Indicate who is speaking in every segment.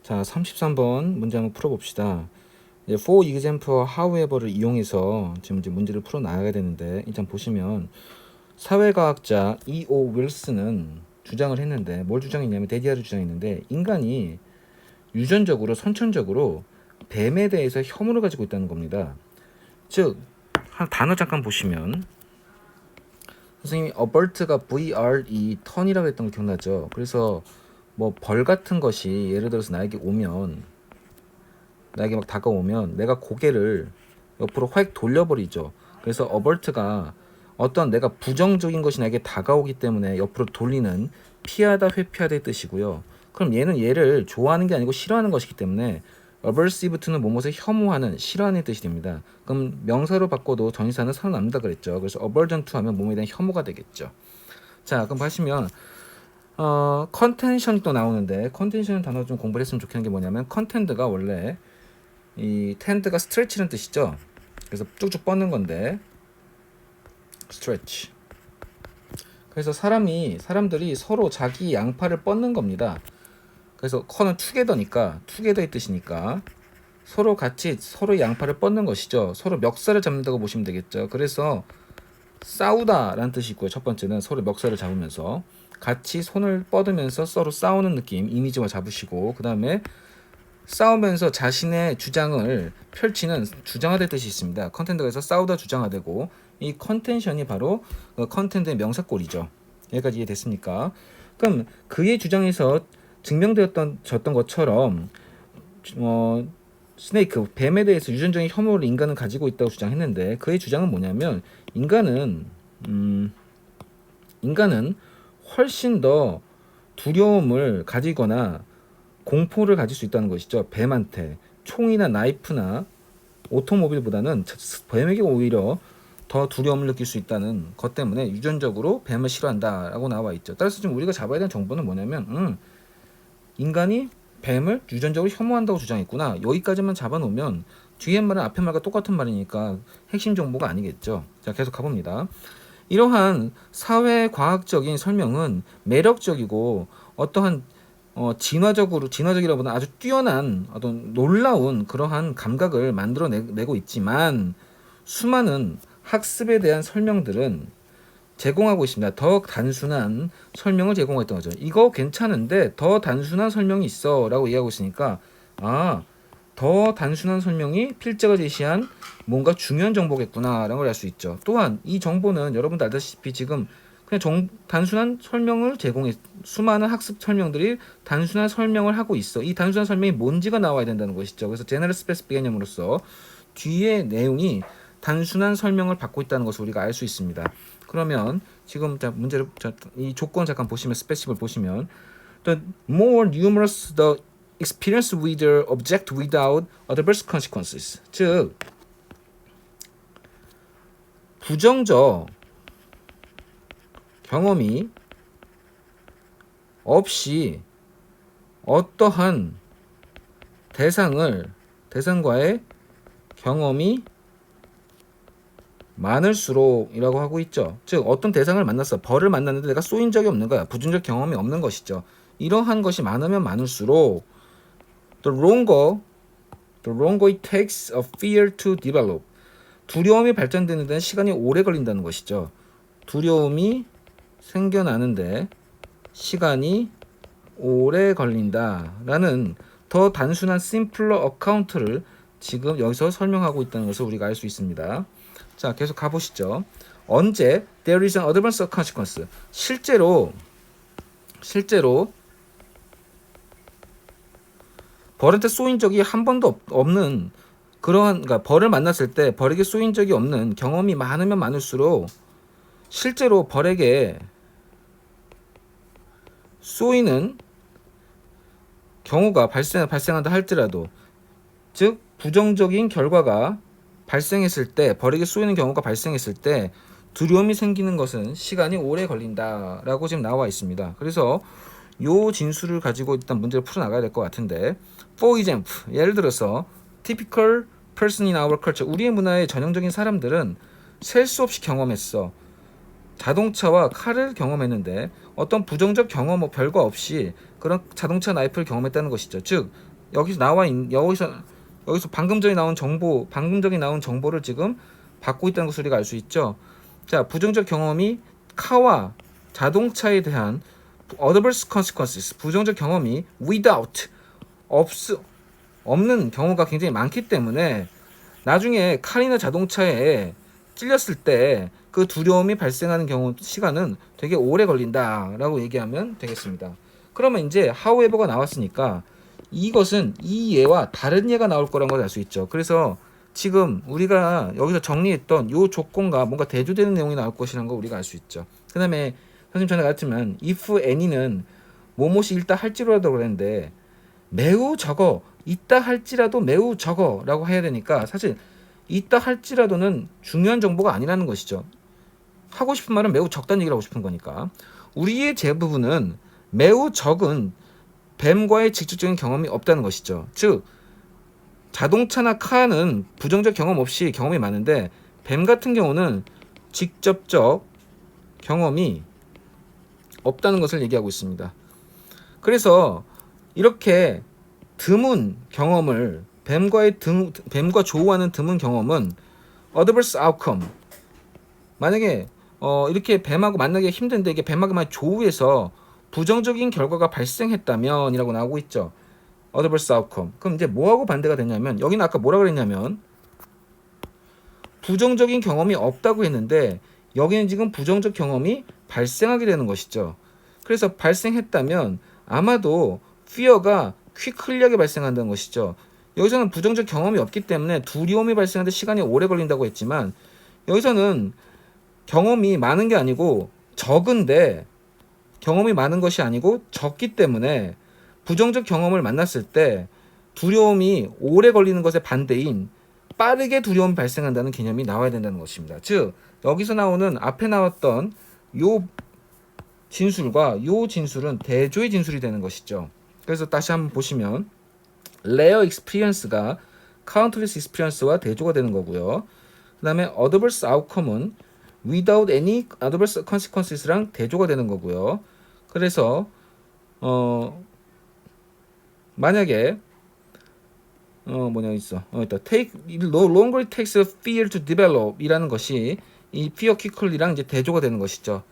Speaker 1: 자, 33번 문제 한번 풀어봅시다. 이제 for example, however를 이용해서 지금 이제 문제를 풀어나가야 되는데, 일단 보시면 사회과학자 E.O. 윌슨은 주장을 했는데, 뭘 주장했냐면 데디아를 주장했는데, 인간이 유전적으로 선천적으로 뱀에 대해서 혐오를 가지고 있다는 겁니다. 즉, 한 단어 잠깐 보시면 선생님이 avert가 VRE 턴이라고 했던 거 기억나죠? 그래서 뭐 벌 같은 것이 예를 들어서 나에게 막 다가오면 내가 고개를 옆으로 확 돌려버리죠. 그래서 어벌트가 어떤 내가 부정적인 것이 나에게 다가오기 때문에 옆으로 돌리는 피하다 회피하다의 뜻이고요. 그럼 얘는 얘를 좋아하는 게 아니고 싫어하는 것이기 때문에 aversive는 무엇을 혐오하는 싫어하는 뜻이 됩니다. 그럼 명사로 바꿔도 전치사는 살아남는다 그랬죠. 그래서 aversion to 하면 몸에 대한 혐오가 되겠죠. 자, 그럼 보시면 컨텐션이 또 나오는데, 컨텐션 단어 좀 공부를 했으면 좋겠는 게 뭐냐면, 컨텐드가 원래 이 텐드가 스트레치라는 뜻이죠. 그래서 쭉쭉 뻗는 건데 스트레치. 그래서 사람들이 서로 자기 양팔을 뻗는 겁니다. 그래서 커는 투게더니까 투게더의 뜻이니까 서로 같이 서로의 양팔을 뻗는 것이죠. 서로 멱살을 잡는다고 보시면 되겠죠. 그래서 싸우다라는 뜻이 있고요. 첫 번째는 서로 멱살을 잡으면서 같이 손을 뻗으면서 서로 싸우는 느낌 이미지와 잡으시고, 그 다음에 싸우면서 자신의 주장을 펼치는 주장하다의 뜻이 있습니다. 컨텐츠에서 싸우다 주장하되고, 이 컨텐션이 바로 컨텐츠의 명사꼴이죠. 여기까지 이해됐습니까? 그럼 그의 주장에서 증명되었던 것처럼 스네이크 뱀에 대해서 유전적인 혐오를 인간은 가지고 있다고 주장했는데, 그의 주장은 뭐냐면 인간은 훨씬 더 두려움을 가지거나 공포를 가질 수 있다는 것이죠. 뱀한테 총이나 나이프나 오토모빌보다는 뱀에게 오히려 더 두려움을 느낄 수 있다는 것 때문에 유전적으로 뱀을 싫어한다라고 나와 있죠. 따라서 지금 우리가 잡아야 되는 정보는 뭐냐면 인간이 뱀을 유전적으로 혐오한다고 주장했구나. 여기까지만 잡아놓으면 뒤에 말은 앞에 말과 똑같은 말이니까 핵심 정보가 아니겠죠. 자, 계속 가봅니다. 이러한 사회과학적인 설명은 매력적이고 어떠한 진화적이라보다 아주 뛰어난 어떤 놀라운 그러한 감각을 만들어내고 있지만, 수많은 학습에 대한 설명들은 제공하고 있습니다. 더 단순한 설명을 제공했던 거죠. 이거 괜찮은데 더 단순한 설명이 있어 라고 이해하고 있으니까, 더 단순한 설명이 필자가 제시한 뭔가 중요한 정보겠구나 라는 걸 알 수 있죠. 또한 이 정보는 여러분도 알다시피 지금 그냥 단순한 설명을 제공해, 수많은 학습 설명들이 단순한 설명을 하고 있어. 이 단순한 설명이 뭔지가 나와야 된다는 것이죠. 그래서 제너럴 스페시픽 개념으로서 뒤에 내용이 단순한 설명을 받고 있다는 것을 우리가 알 수 있습니다. 그러면 지금 이 조건 잠깐 보시면, 스페시픽을 보시면, the more numerous the experience with the object without adverse consequences. 즉 부정적 경험이 없이 어떠한 대상과의 경험이 많을수록이라고 하고 있죠. 즉 어떤 대상을 만났어, 벌을 만났는데 내가 쏘인 적이 없는 거야. 부정적 경험이 없는 것이죠. 이러한 것이 많으면 많을수록 the longer it takes a fear to develop. 두려움이 발전되는 데는 시간이 오래 걸린다는 것이죠. 두려움이 생겨나는데 시간이 오래 걸린다라는 더 단순한 simpler account를 지금 여기서 설명하고 있다는 것을 우리가 알 수 있습니다. 자, 계속 가보시죠. 언제 there is an adverse consequence. 실제로 벌한테 쏘인 적이 한 번도 없는 그러니까 벌을 만났을 때 벌에게 쏘인 적이 없는 경험이 많으면 많을수록 실제로 벌에게 쏘이는 경우가 발생한다 할지라도, 즉 부정적인 결과가 발생했을 때, 벌에게 쏘이는 경우가 발생했을 때 두려움이 생기는 것은 시간이 오래 걸린다라고 지금 나와 있습니다. 그래서 요 진술을 가지고 일단 문제를 풀어나가야 될 것 같은데, for example, 예를 들어서 typical person in our culture, 우리의 문화의 전형적인 사람들은 셀 수 없이 경험했어. 자동차와 칼을 경험했는데 어떤 부정적 경험 별거 없이 그런 자동차 나이프를 경험했다는 것이죠. 즉 여기서 방금 전에 나온 정보를 지금 받고 있다는 것을 우리가 알 수 있죠. 자, 부정적 경험이 카와 자동차에 대한 adverse consequences, 부정적 경험이 without, 없는 경우가 굉장히 많기 때문에 나중에 칼이나 자동차에 찔렸을 때 그 두려움이 발생하는 경우 시간은 되게 오래 걸린다라고 얘기하면 되겠습니다. 그러면 이제 however가 나왔으니까 이것은 이 예와 다른 예가 나올 거라는 걸 알 수 있죠. 그래서 지금 우리가 여기서 정리했던 요 조건과 뭔가 대조되는 내용이 나올 것이라는 걸 우리가 알 수 있죠. 그 다음에 선생님 전에 말했지만 if any는 뭐뭇이 있다 할지라도 그랬는데 매우 적어, 있다 할지라도 매우 적어 라고 해야 되니까 사실 있다 할지라도는 중요한 정보가 아니라는 것이죠. 하고 싶은 말은 매우 적다는 얘기를 하고 싶은 거니까. 우리의 대부분은 매우 적은 뱀과의 직접적인 경험이 없다는 것이죠. 즉 자동차나 카는 부정적 경험 없이 경험이 많은데 뱀 같은 경우는 직접적 경험이 없다는 것을 얘기하고 있습니다. 그래서 이렇게 드문 경험을 뱀과 조우하는 드문 경험은 adverse outcome, 만약에 이렇게 뱀하고 만나기가 힘든데 이게 뱀하고 만약 조우해서 부정적인 결과가 발생했다면 이라고 나오고 있죠. adverse outcome. 그럼 이제 뭐하고 반대가 되냐면 여기는 아까 뭐라 그랬냐면 부정적인 경험이 없다고 했는데 여기는 지금 부정적 경험이 발생하게 되는 것이죠. 그래서 발생했다면 아마도 fear가 quickly하게 발생한다는 것이죠. 여기서는 부정적 경험이 없기 때문에 두려움이 발생하는데 시간이 오래 걸린다고 했지만 여기서는 경험이 많은 게 아니고 적은데 경험이 많은 것이 아니고 적기 때문에 부정적 경험을 만났을 때 두려움이 오래 걸리는 것의 반대인 빠르게 두려움이 발생한다는 개념이 나와야 된다는 것입니다. 즉 여기서 나오는 앞에 나왔던 요 진술과 요 진술은 대조의 진술이 되는 것이죠. 그래서 다시 한번 보시면 rare experience가 countless experience와 대조가 되는 거고요. 그 다음에 adverse outcome은 without any adverse consequences랑 대조가 되는 거고요. 그래서 만약에 take no longer it takes fear to develop 이라는 것이 이 fear quickly랑 이제 대조가 되는 것이죠.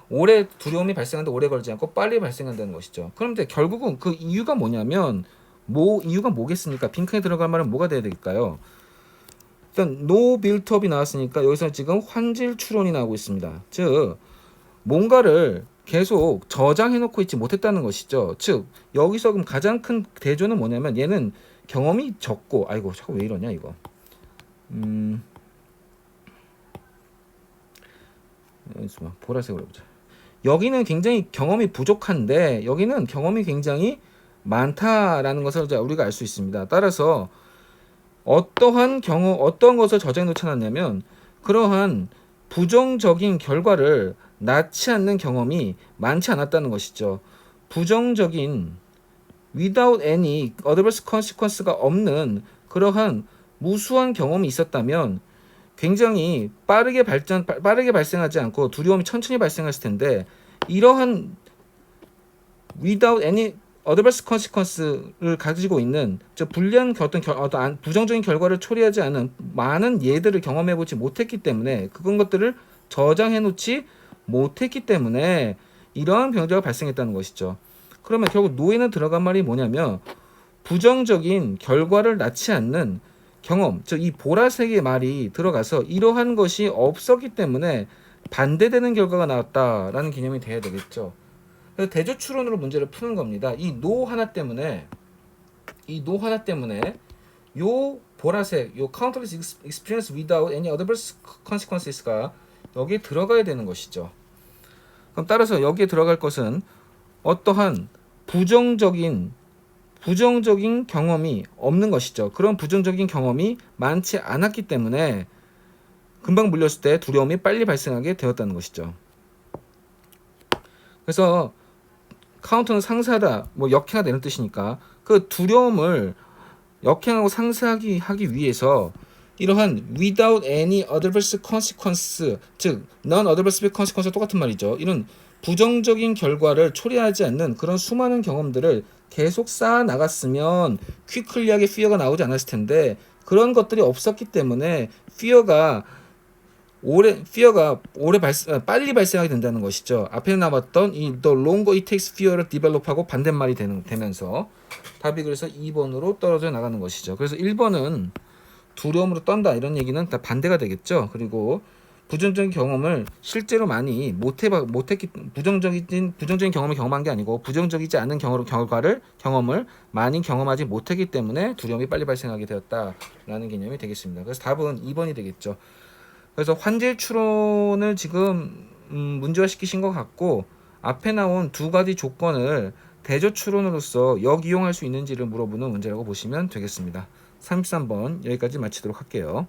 Speaker 1: 오래 두려움이 발생하는데 오래 걸리지 않고 빨리 발생한다는 것이죠. 그런데 결국은 그 이유가 뭐냐면 이유가 뭐겠습니까? 빈칸에 들어갈 말은 뭐가 돼야 될까요? 일단 no built up이 나왔으니까 여기서 지금 환질 추론이 나오고 있습니다. 즉 뭔가를 계속 저장해 놓고 있지 못했다는 것이죠. 즉 여기서 그럼 가장 큰 대조는 뭐냐면 얘는 경험이 적고 아이고 자꾸 왜 이러냐 이거 보라색으로 해보자. 여기는 굉장히 경험이 부족한데 여기는 경험이 굉장히 많다라는 것을 우리가 알 수 있습니다. 따라서 어떠한 것을 저장해 놓지 않았냐면 그러한 부정적인 결과를 낳지 않는 경험이 많지 않았다는 것이죠. 부정적인 without any adverse consequence가 없는 그러한 무수한 경험이 있었다면 굉장히 빠르게 발생하지 않고 두려움이 천천히 발생했을 텐데 이러한 without any adverse consequence를 가지고 있는 불리한 어떤 부정적인 결과를 초래하지 않은 많은 예들을 경험해보지 못했기 때문에 그런 것들을 저장해놓지 못했기 때문에 이러한 병자가 발생했다는 것이죠. 그러면 결국 노예는 들어간 말이 뭐냐면 부정적인 결과를 낳지 않는 경험, 즉 이 보라색의 말이 들어가서 이러한 것이 없었기 때문에 반대되는 결과가 나왔다라는 개념이 돼야 되겠죠. 그래서 대조 추론으로 문제를 푸는 겁니다. 이 노 하나 때문에 요 보라색, 요 countless experience without any adverse consequences가 여기에 들어가야 되는 것이죠. 그럼 따라서 여기에 들어갈 것은 어떠한 부정적인 경험이 없는 것이죠. 그런 부정적인 경험이 많지 않았기 때문에 금방 물렸을 때 두려움이 빨리 발생하게 되었다는 것이죠. 그래서 카운터는 상쇄하다, 역행하다 이런 뜻이니까 그 두려움을 역행하고 상쇄하기 위해서 이러한 without any adverse consequence, 즉 non-adverse consequence와 똑같은 말이죠. 이런 부정적인 결과를 초래하지 않는 그런 수많은 경험들을 계속 쌓아 나갔으면 퀵클리하게 피어가 나오지 않았을 텐데 그런 것들이 없었기 때문에 피어가 빨리 발생하게 된다는 것이죠. 앞에 나왔던 이 the longer it takes fear를 develop하고 반대말이 되면서 답이 그래서 2번으로 떨어져 나가는 것이죠. 그래서 1번은 두려움으로 떤다 이런 얘기는 다 반대가 되겠죠. 그리고 부정적인 경험을 실제로 많이 못했기 부정적인 경험을 경험한 게 아니고 부정적이지 않은 경험을 많이 경험하지 못했기 때문에 두려움이 빨리 발생하게 되었다라는 개념이 되겠습니다. 그래서 답은 2번이 되겠죠. 그래서 환질 추론을 지금 문제화시키신 것 같고 앞에 나온 두 가지 조건을 대조 추론으로서 역이용할 수 있는지를 물어보는 문제라고 보시면 되겠습니다. 33번 여기까지 마치도록 할게요.